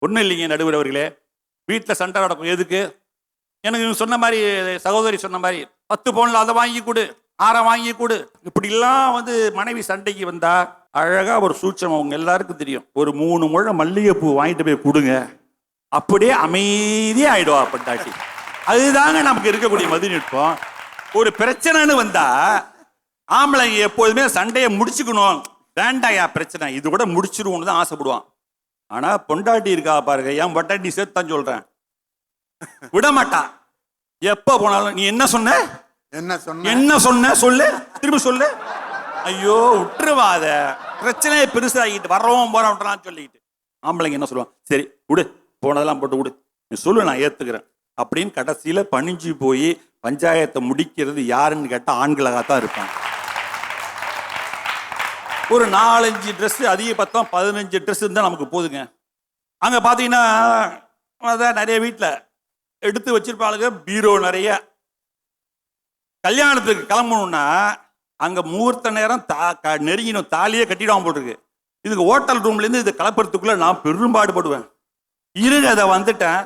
ஒன்றும் இல்லைங்க நடுவர் அவர்களே, வீட்டில் சண்டை நடக்கும். எதுக்கு? எனக்கு சொன்ன மாதிரி, சகோதரி சொன்ன மாதிரி 10 பவுன்ல அதை வாங்கி கொடு, 6 வாங்கி கொடு, இப்படிலாம் மனைவி சண்டைக்கு வந்தா அழகா ஒரு சூட்சம் அவங்க எல்லாருக்கும் தெரியும். ஒரு 3 முழம் மல்லிகைப்பூ வாங்கிட்டு போய் கொடுங்க, அப்படியே அமைதியா ஆயிடுவா பொண்டாட்டி. அதுதாங்க நமக்கு இருக்கக்கூடிய மதிநுட்பம். ஒரு பிரச்சனைன்னு வந்தா ஆம்பளைங்க எப்போதுமே சண்டையை முடிச்சுக்கணும், வேண்டாயா பிரச்சனை, இது கூட முடிச்சிருவோம்னு தான் ஆசைப்படுவான். ஆனா பொண்டாட்டி இருக்கா பாருங்க, என் பொண்டாட்டி சேர்த்தான் சொல்றேன், விட மாட்டா. எப்ப போனாலும் நீ என்ன சொன்ன என்ன சொன்ன சொல்லு, திரும்ப சொல்லு. ஐயோ விட்டுருவாத, பிரச்சனையை பெருசாகிட்டு வர்றோம் போறோம் சொல்லிக்கிட்டு. ஆம்பளைங்க என்ன சொல்லுவான், சரி விடு, போனதெல்லாம் போட்டு விடு, நீ சொல்லு நான் ஏத்துக்கிறேன் அப்படின்னு கடைசியில பணிஞ்சு போய் பஞ்சாயத்தை முடிக்கிறது யாருன்னு கேட்டா ஆண்களாகத்தான் இருப்பாங்க. ஒரு 4-5 ட்ரெஸ், அதிக பத்தம் 15 ட்ரெஸ் இருந்தால் நமக்கு போதுங்க. அங்கே பார்த்தீங்கன்னா அதான் நிறைய வீட்டில் எடுத்து வச்சிருப்பாளுங்க பீரோ நிறைய. கல்யாணத்துக்கு கிளம்பணும்னா அங்கே முகூர்த்த நேரம் நெருங்கினும், தாலியே கட்டிடுவான் போட்டிருக்கு. இதுக்கு ஹோட்டல் ரூம்லேருந்து இதை கலப்புறதுக்குள்ளே நான் பெரும்பாடுபடுவேன். இருங்க அதை வந்துட்டேன்,